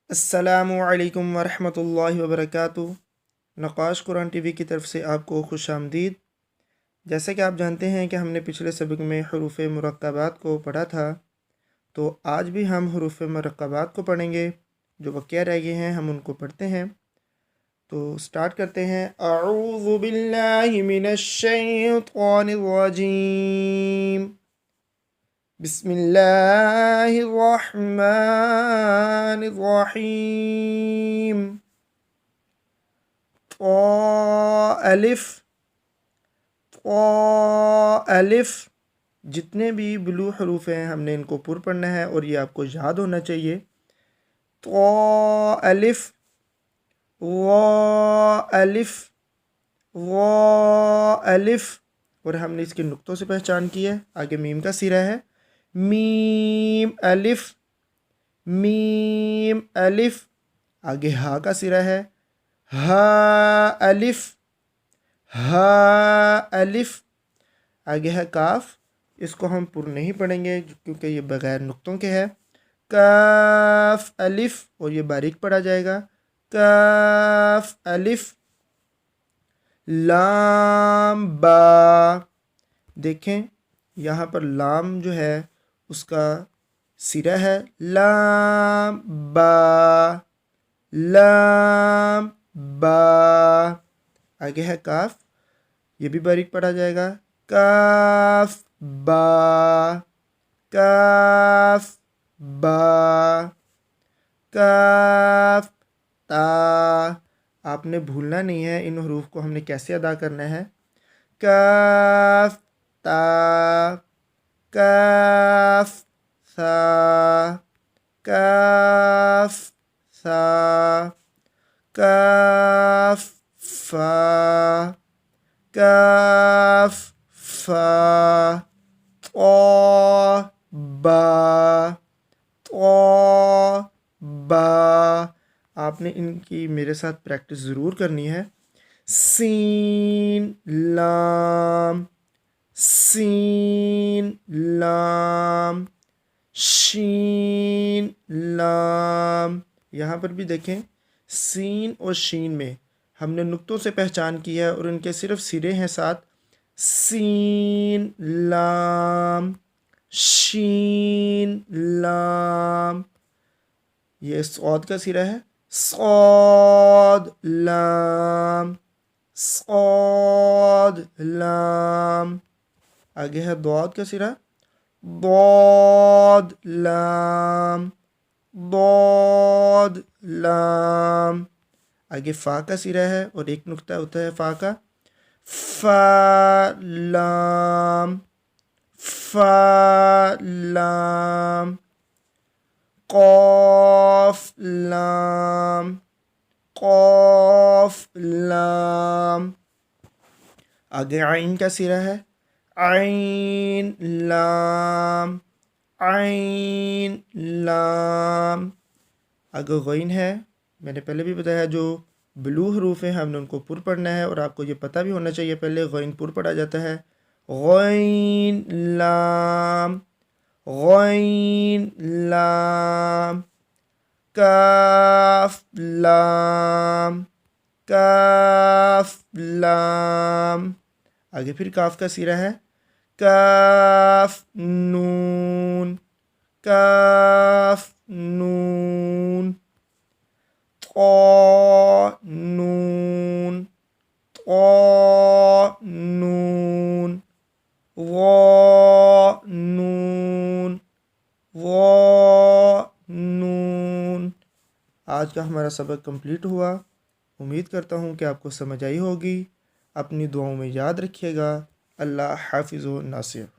السلام علیکم ورحمۃ اللہ وبرکاتہ۔ نقاش قرآن ٹی وی کی طرف سے آپ کو خوش آمدید۔ جیسا کہ آپ جانتے ہیں کہ ہم نے پچھلے سبق میں حروف مرکبات کو پڑھا تھا، تو آج بھی ہم حروف مرکبات کو پڑھیں گے۔ جو بقیہ رہ گئے ہیں ہم ان کو پڑھتے ہیں۔ تو سٹارٹ کرتے ہیں۔ اعوذ باللہ من الشیطان الرجیم، بسم اللہ الرحمن الرحیم۔ الف جتنے بھی بلو حروف ہیں ہم نے ان کو پر پڑھنا ہے اور یہ آپ کو یاد ہونا چاہیے۔ الف، الف، الف، اور ہم نے اس کے نقطوں سے پہچان کی ہے۔ آگے میم کا سیرہ ہے، میم الف، میم الف۔ آگے ہا کا سیرہ ہے، ہا الف، ہا الف۔ آگے ہے کاف، اس کو ہم پر نہیں پڑھیں گے کیونکہ یہ بغیر نقطوں کے ہے۔ کاف الف، اور یہ باریک پڑھا جائے گا، کاف الف۔ لام با، دیکھیں یہاں پر لام جو ہے اس کا سیرہ ہے، لام با، لام با۔ آگے ہے کاف، یہ بھی باریک پڑھا جائے گا، کاف با، کاف با، کاف تا۔ آپ نے بھولنا نہیں ہے ان حروف کو ہم نے کیسے ادا کرنا ہے۔ کاف تا، کاف ثا، کاف ثا، کاف فا، کاف فا، طا با، طا با۔ آپ نے ان کی میرے ساتھ پریکٹس ضرور کرنی ہے۔ سین لام، سین لام، شین لام۔ یہاں پر بھی دیکھیں سین اور شین میں ہم نے نقطوں سے پہچان کی ہے اور ان کے صرف سرے ہیں ساتھ، سین لام، شین لام۔ یہ صاد کا سرہ ہے، صاد لام، صاد لام۔ آگے ہے ضاد کا سرہ، ضاد لام، ضاد لام۔ آگے فا کا سرہ ہے اور ایک نقطہ ہوتا ہے فا کا، فا لام، فا لام۔ قاف لام، قاف لام۔ آگے عین کا سرہ ہے، عین لام، عین لام۔ آگے غین ہے، میں نے پہلے بھی بتایا جو بلو حروف ہیں ہم نے ان کو پر پڑھنا ہے اور آپ کو یہ پتہ بھی ہونا چاہیے پہلے غین پر پڑھا جاتا ہے۔ غین لام، غین لام۔ کاف لام، کاف لام۔ آگے پھر کاف کا سیرہ ہے، کاف نون، کاف نون۔ طا نون، طا نون۔ ظا نون، ظا نون۔ آج کا ہمارا سبق کمپلیٹ ہوا۔ امید کرتا ہوں کہ آپ کو سمجھ آئی ہوگی۔ اپنی دعاؤں میں یاد رکھیے گا۔ اللہ حافظ و ناصر۔